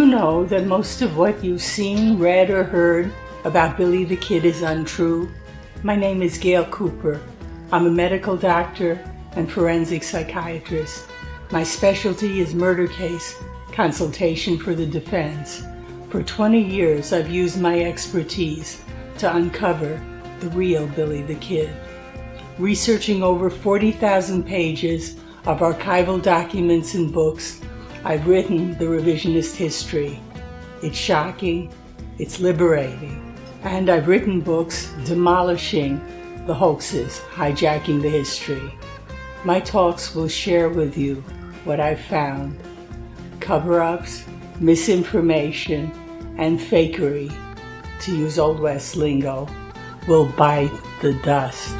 know that most of what you've seen, read, or heard about Billy the Kid is untrue? My name is Gail Cooper. I'm a medical doctor and forensic psychiatrist. My specialty is murder case consultation for the defense. For 20 years, I've used my expertise to uncover the real Billy the Kid. Researching over 40,000 pages of archival documents and books, I've written the revisionist history. It's shocking, it's liberating, and I've written books demolishing the hoaxes, hijacking the history. My talks will share with you what I've found. Cover-ups, misinformation, and fakery, to use Old West lingo, will bite the dust.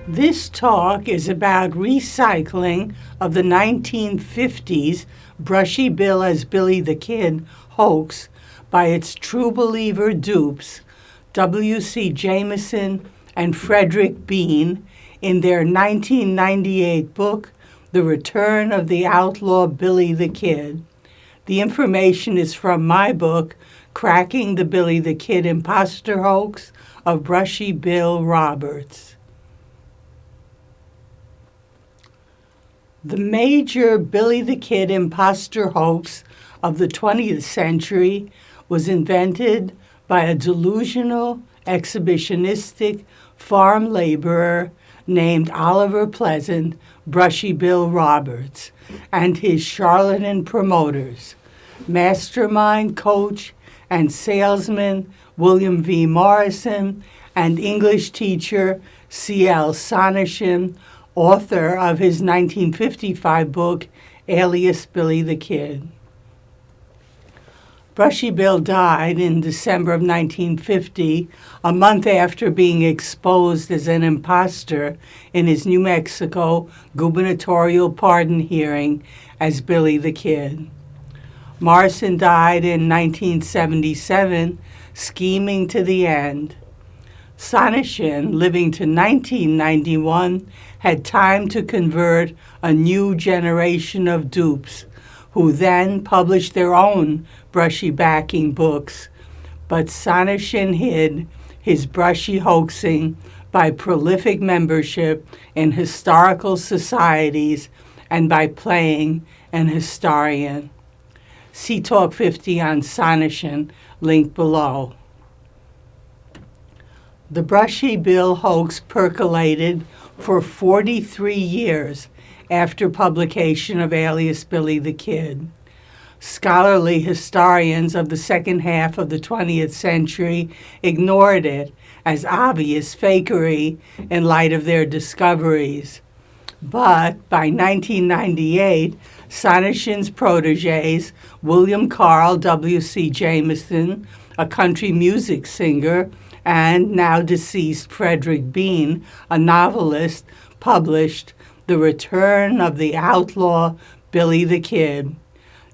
This talk is about recycling of the 1950s Brushy Bill as Billy the Kid hoax by its true believer dupes, W.C. Jameson and Frederick Bean, in their 1998 book, The Return of the Outlaw Billy the Kid. The information is from my book, Cracking the Billy the Kid Imposter Hoax of Brushy Bill Roberts. The major Billy the Kid imposter hoax of the 20th century was invented by a delusional, exhibitionistic farm laborer named Oliver Pleasant, Brushy Bill Roberts, and his charlatan promoters, mastermind coach and salesman William V. Morrison, and English teacher C.L. Sonneshin, author of his 1955 book, Alias Billy the Kid. Brushy Bill died in December of 1950, a month after being exposed as an imposter in his New Mexico gubernatorial pardon hearing as Billy the Kid. Morrison died in 1977, scheming to the end. Sonneshin, living to 1991, had time to convert a new generation of dupes, who then published their own Brushy backing books. But Sonneshin hid his Brushy hoaxing by prolific membership in historical societies and by playing an historian. See Talk 50 on Sonneshin, link below. The Brushy Bill hoax percolated for 43 years after publication of Alias Billy the Kid. Scholarly historians of the second half of the 20th century ignored it as obvious fakery in light of their discoveries. But by 1998, Sonneshin's protégés, William Carl W.C. Jameson, a country music singer, and now deceased Frederick Bean, a novelist, published The Return of the Outlaw Billy the Kid,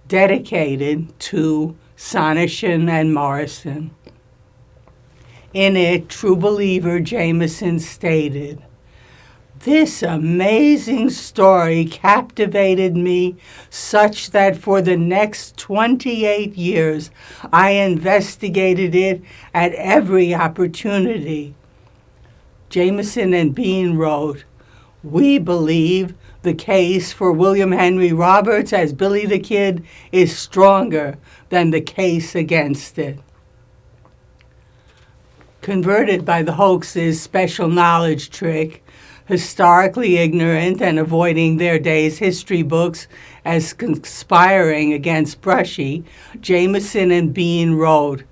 dedicated to Sonneshin and Morrison. In it, true believer Jameson stated, "This amazing story captivated me such that for the next 28 years I investigated it at every opportunity." Jameson and Bean wrote, "We believe the case for William Henry Roberts as Billy the Kid is stronger than the case against it." Converted by the hoax's special knowledge trick, historically ignorant and avoiding their day's history books as conspiring against Brushy, Jameson and Bean wrote,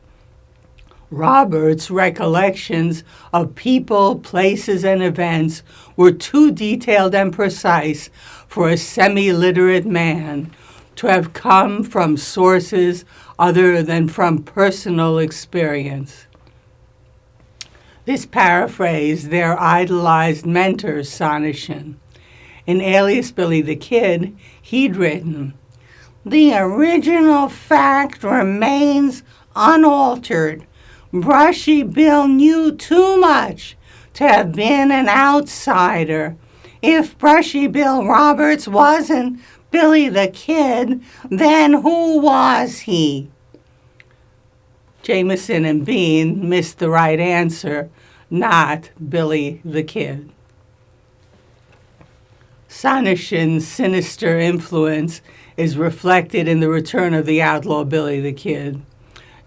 "Roberts' recollections of people, places, and events were too detailed and precise for a semi-literate man to have come from sources other than from personal experience." This paraphrased their idolized mentor, Sonneshin. In Alias Billy the Kid, he'd written, "The original fact remains unaltered. Brushy Bill knew too much to have been an outsider. If Brushy Bill Roberts wasn't Billy the Kid, then who was he? Jameson and Bean missed the right answer, not Billy the Kid. Sanderson's sinister influence is reflected in the return of the outlaw Billy the Kid.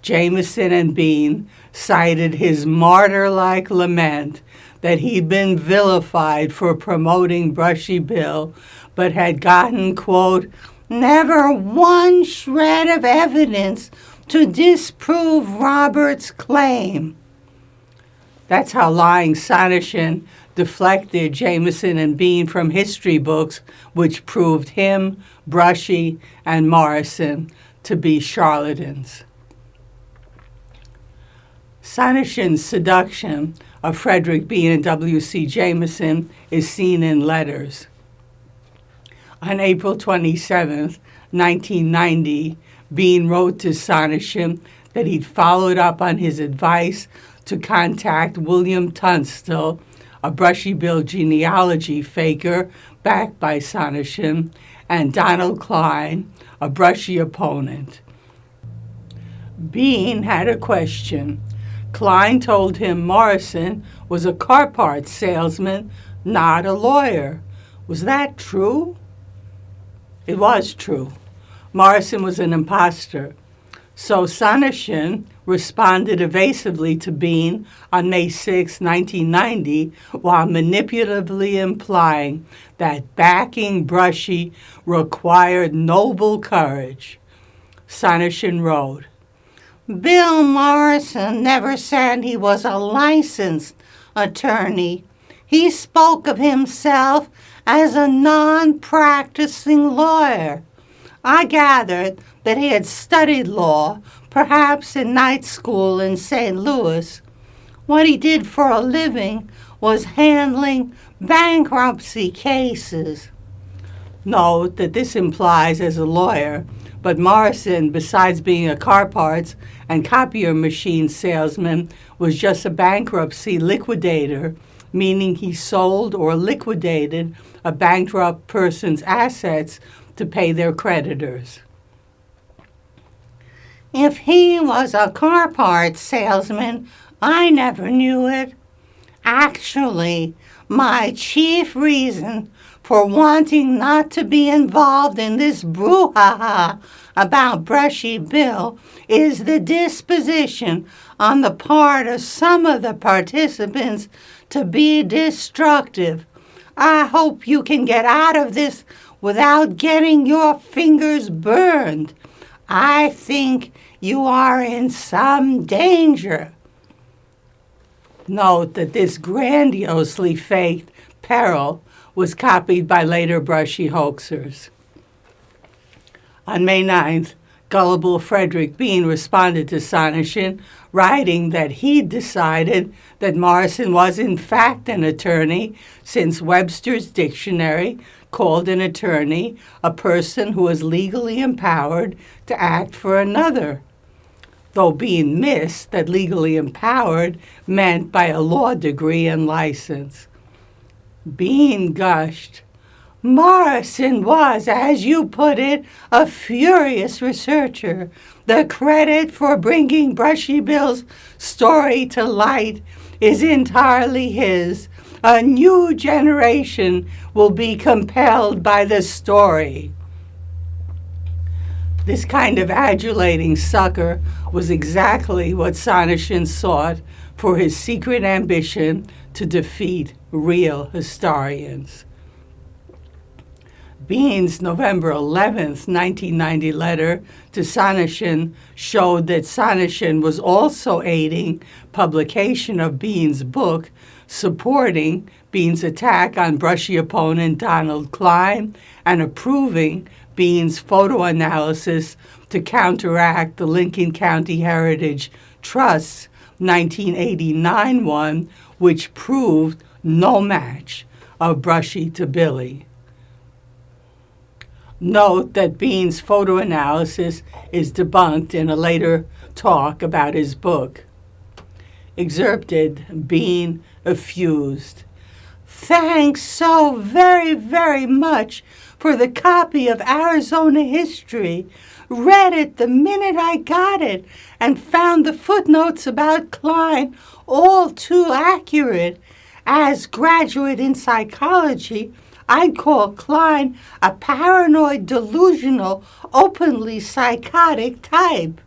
Jameson and Bean cited his martyr-like lament that he'd been vilified for promoting Brushy Bill, but had gotten, quote, never one shred of evidence to disprove Robert's claim. That's how lying Sanderson deflected Jameson and Bean from history books, which proved him, Brushy, and Morrison to be charlatans. Sanderson's seduction of Frederick Bean and W.C. Jameson is seen in letters. On April 27, 1990, Bean wrote to Sanderson that he'd followed up on his advice to contact William Tunstall, a Brushy Bill genealogy faker backed by Sanderson, and Donald Klein, a Brushy opponent. Bean had a question. Klein told him Morrison was a car parts salesman, not a lawyer. Was that true? It was true. Morrison was an imposter. So Sanderson responded evasively to Bean on May 6, 1990, while manipulatively implying that backing Brushy required noble courage. Sanderson wrote, Bill Morrison never said he was a licensed attorney. He spoke of himself as a non-practicing lawyer. I gathered that he had studied law, perhaps in night school in St. Louis. What he did for a living was handling bankruptcy cases. Note that this implies as a lawyer, but Morrison, besides being a car parts and copier machine salesman, was just a bankruptcy liquidator, meaning he sold or liquidated a bankrupt person's assets to pay their creditors. If he was a car parts salesman, I never knew it. Actually, my chief reason for wanting not to be involved in this brouhaha about Brushy Bill is the disposition on the part of some of the participants to be destructive. I hope you can get out of this without getting your fingers burned. I think you are in some danger. Note that this grandiosely faked peril was copied by later Brushy hoaxers. On May 9th, gullible Frederick Bean responded to Sanderson, writing that he'd decided that Morrison was in fact an attorney, since Webster's dictionary called an attorney a person who is legally empowered to act for another, though Bean missed that legally empowered meant by a law degree and license. Bean gushed, Morrison was, as you put it, a furious researcher. The credit for bringing Brushy Bill's story to light is entirely his. A new generation will be compelled by the story. This kind of adulating sucker was exactly what Sanderson sought for his secret ambition to defeat real historians. Bean's November 11th, 1990 letter to Sanderson showed that Sanderson was also aiding publication of Bean's book, supporting Bean's attack on Brushy opponent Donald Klein, and approving Bean's photo analysis to counteract the Lincoln County Heritage Trust's 1989 one, which proved no match of Brushy to Billy. Note that Bean's photo analysis is debunked in a later talk about his book. Excerpted, Bean effused. Thanks so very, very much for the copy of Arizona History. Read it the minute I got it and found the footnotes about Klein all too accurate. As graduate in psychology, I'd call Klein a paranoid, delusional, openly psychotic type.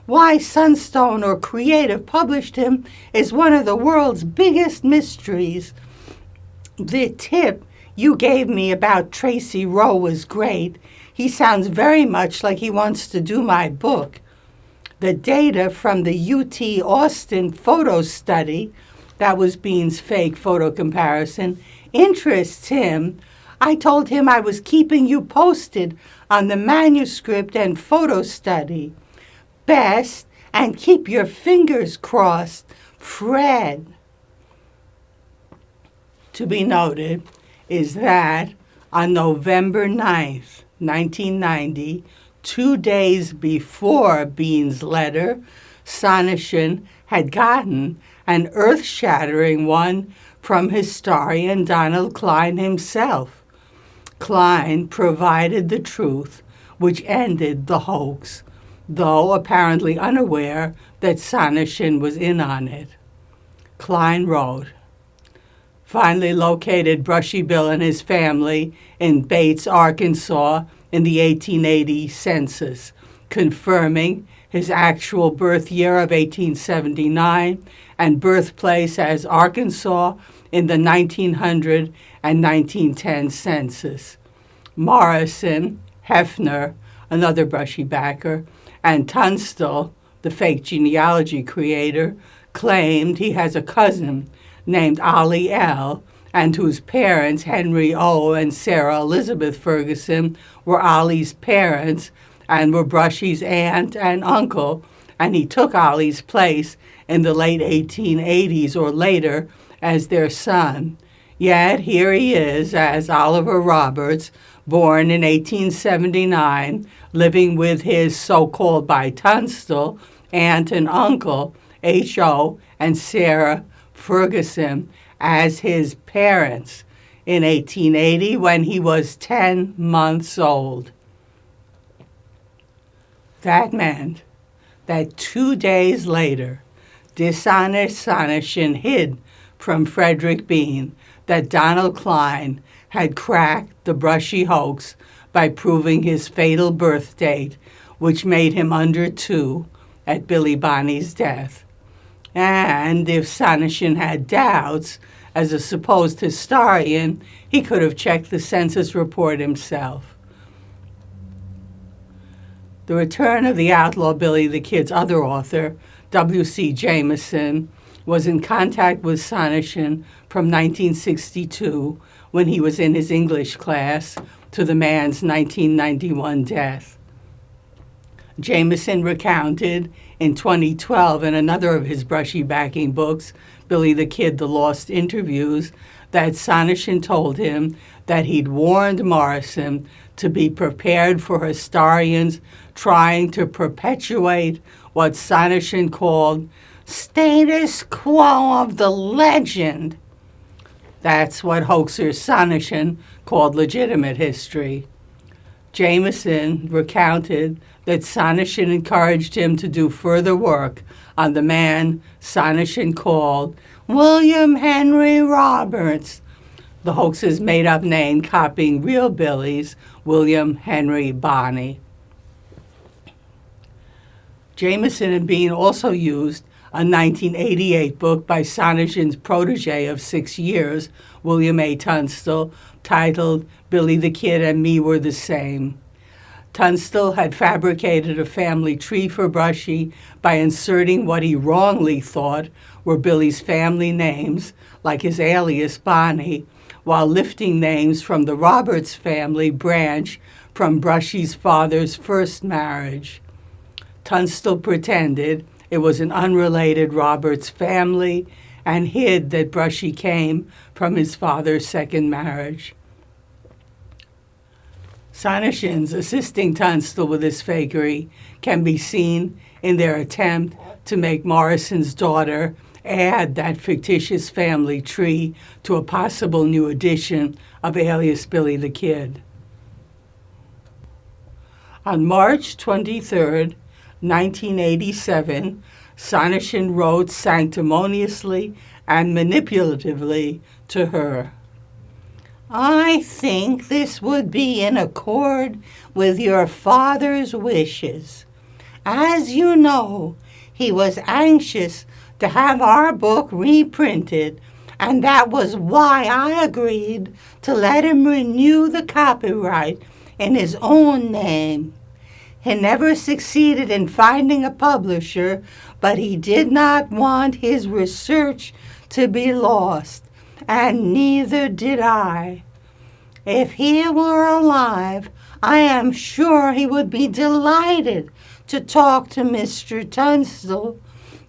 Why Sunstone or Creative published him is one of the world's biggest mysteries. The tip you gave me about Tracy Rowe was great. He sounds very much like he wants to do my book. The data from the UT Austin photo study, that was Bean's fake photo comparison, interests him. I told him I was keeping you posted on the manuscript and photo study. Best, and keep your fingers crossed, Fred. To be noted is that on November 9th, 1990, 2 days before Bean's letter, Sonneshin had gotten an earth-shattering one from historian Donald Klein himself. Klein provided the truth, which ended the hoax, though apparently unaware that Sonneshin was in on it. Klein wrote, finally located Brushy Bill and his family in Bates, Arkansas in the 1880 census, confirming his actual birth year of 1879 and birthplace as Arkansas in the 1900 and 1910 census. Morrison, Hefner, another Brushy backer, and Tunstall, the fake genealogy creator, claimed he has a cousin named Ollie L., and whose parents, Henry O. and Sarah Elizabeth Ferguson, were Ollie's parents and were Brushy's aunt and uncle, and he took Ollie's place in the late 1880s or later as their son. Yet here he is as Oliver Roberts, born in 1879, living with his so-called by Tunstall aunt and uncle, H.O. and Sarah Ferguson, as his parents in 1880 when he was 10 months old. That meant that 2 days later, dishonest Sonneshin hid from Frederick Bean that Donald Klein had cracked the Brushy hoax by proving his fatal birth date, which made him under 2 at Billy Bonney's death. And if Sonneshin had doubts, as a supposed historian, he could have checked the census report himself. The return of the outlaw Billy the Kid's other author, W.C. Jameson, was in contact with Sonneshin from 1962 when he was in his English class to the man's 1991 death. Jameson recounted in 2012 in another of his Brushy backing books, Billy the Kid, The Lost Interviews, that Sonneshin told him that he'd warned Morrison to be prepared for historians trying to perpetuate what Sonneshin called status quo of the legend. That's what hoaxer Sonneshin called legitimate history. Jameson recounted that Sonneshin encouraged him to do further work on the man Sonneshin called William Henry Roberts, the hoaxer's made-up name copying real Billy's William Henry Bonney. Jameson and Bean also used a 1988 book by Sonneshin's protege of 6 years, William A. Tunstall, titled Billy the Kid and Me Were the Same. Tunstall had fabricated a family tree for Brushy by inserting what he wrongly thought were Billy's family names, like his alias Bonney, while lifting names from the Roberts family branch from Brushy's father's first marriage. Tunstall pretended it was an unrelated Roberts family and hid that Brushy came from his father's second marriage. Sonneschen's assisting Tunstall with his fakery can be seen in their attempt to make Morrison's daughter add that fictitious family tree to a possible new edition of Alias Billy the Kid. On March 23, 1987, Sonneschen wrote sanctimoniously and manipulatively to her. I think this would be in accord with your father's wishes. As you know, he was anxious to have our book reprinted, and that was why I agreed to let him renew the copyright in his own name. He never succeeded in finding a publisher, but he did not want his research to be lost, and neither did I. If he were alive, I am sure he would be delighted to talk to Mr. Tunstall.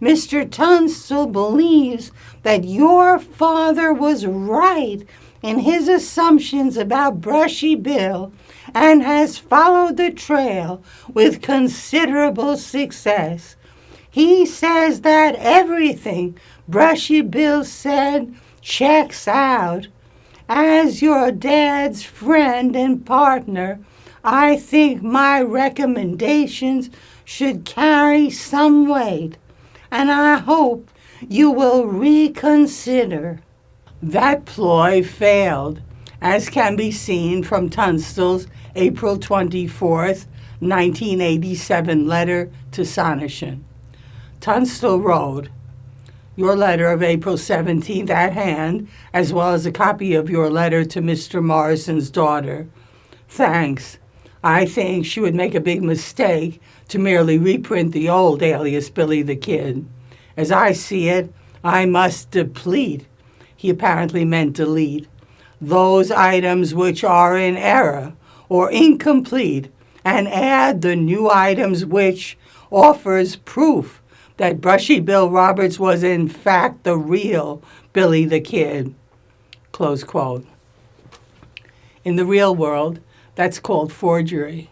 Mr. Tunstall believes that your father was right in his assumptions about Brushy Bill and has followed the trail with considerable success. He says that everything Brushy Bill said checks out. As your dad's friend and partner, I think my recommendations should carry some weight, and I hope you will reconsider. That ploy failed, as can be seen from Tunstall's April 24, 1987 letter to Sonneschen. Tunstall wrote, your letter of April 17th at hand, as well as a copy of your letter to Mr. Morrison's daughter. Thanks. I think she would make a big mistake to merely reprint the old Alias Billy the Kid. As I see it, I must deplete, he apparently meant delete, those items which are in error or incomplete, and add the new items which offers proof that Brushy Bill Roberts was in fact the real Billy the Kid. Close quote. In the real world, that's called forgery.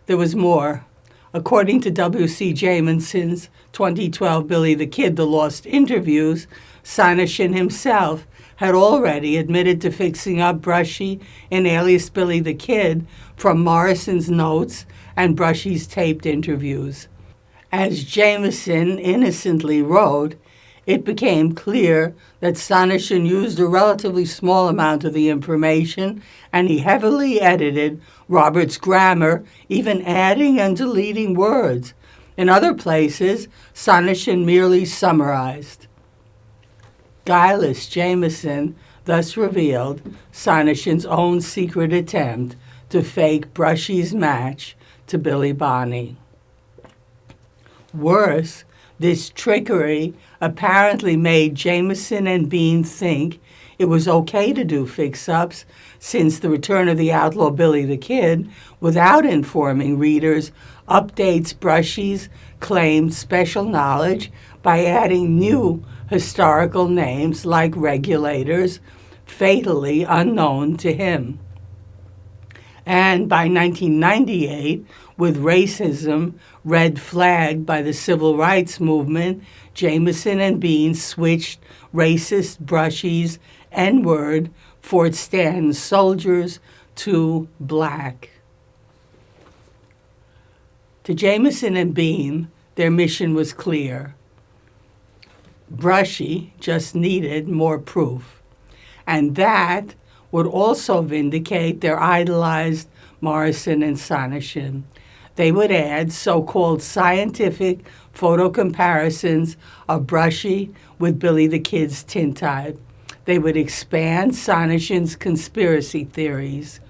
There was more. According to W.C. Jamison's 2012 Billy the Kid, The Lost Interviews, Sonneschen himself had already admitted to fixing up Brushy in Alias Billy the Kid from Morrison's notes and Brushy's taped interviews. As Jamison innocently wrote, it became clear that Sonneschen used a relatively small amount of the information, and he heavily edited Robert's grammar, even adding and deleting words. In other places, Sonneschen merely summarized. Guileless Jamison thus revealed Sonneschen's own secret attempt to fake Brushy's match to Billy Bonney. Worse, this trickery apparently made Jamison and Bean think it was okay to do fix-ups since the return of the outlaw Billy the Kid, without informing readers, updates Brushy's claimed special knowledge by adding new historical names like regulators, fatally unknown to him. And by 1998, with racism red flagged by the civil rights movement, Jamison and Bean switched racist Brushy's N-word, Fort Stanton soldiers, to black. To Jamison and Bean, their mission was clear. Brushy just needed more proof. And that would also vindicate their idolized Morrison and Sonneschen. They would add so-called scientific photo comparisons of Brushy with Billy the Kid's tintype. They would expand Sonneschen's conspiracy theories.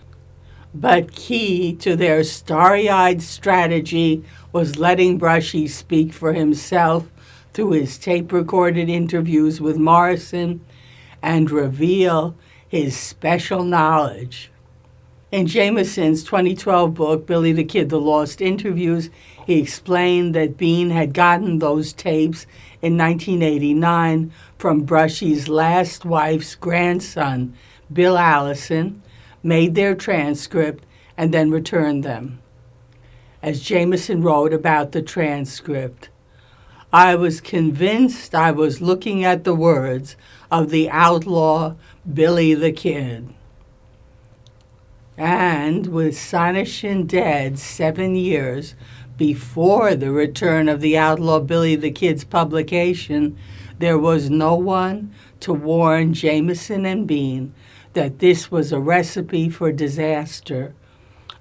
But key to their starry-eyed strategy was letting Brushy speak for himself through his tape-recorded interviews with Morrison and reveal his special knowledge. In Jamison's 2012 book, Billy the Kid, The Lost Interviews, he explained that Bean had gotten those tapes in 1989 from Brushy's last wife's grandson, Bill Allison, made their transcript, and then returned them. As Jameson wrote about the transcript, I was convinced I was looking at the words of the outlaw Billy the Kid. And with Sonneshin dead 7 years before the return of the outlaw Billy the Kid's publication, there was no one to warn Jameson and Bean that this was a recipe for disaster.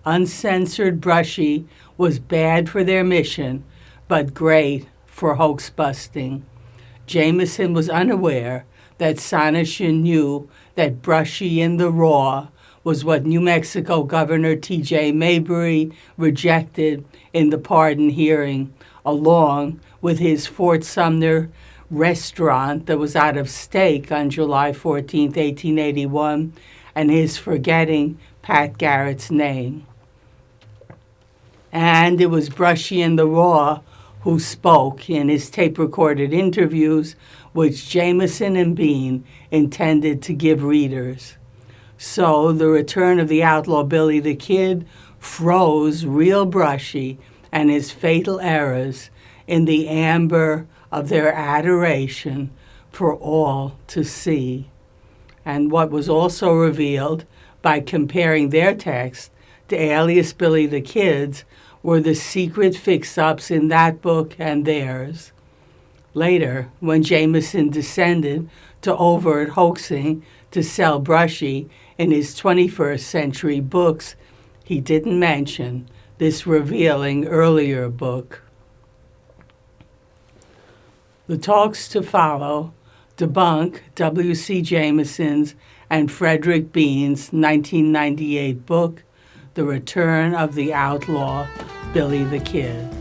Uncensored Brushy was bad for their mission, but great for hoax busting. Jameson was unaware that Sonneshin knew that Brushy in the Raw was what New Mexico Governor T.J. Mayberry rejected in the pardon hearing, along with his Fort Sumner restaurant that was out of stake on July 14, 1881, and his forgetting Pat Garrett's name. And it was Brushy in the Raw who spoke in his tape-recorded interviews, which Jameson and Bean intended to give readers. So the return of the outlaw Billy the Kid froze real Brushy and his fatal errors in the amber of their adoration for all to see. And what was also revealed by comparing their text to Alias Billy the Kid's were the secret fix-ups in that book and theirs. Later, when Jameson descended to overt hoaxing to sell Brushy in his 21st century books, he didn't mention this revealing earlier book. The talks to follow debunk W.C. Jameson's and Frederick Bean's 1998 book, The Return of the Outlaw Billy the Kid.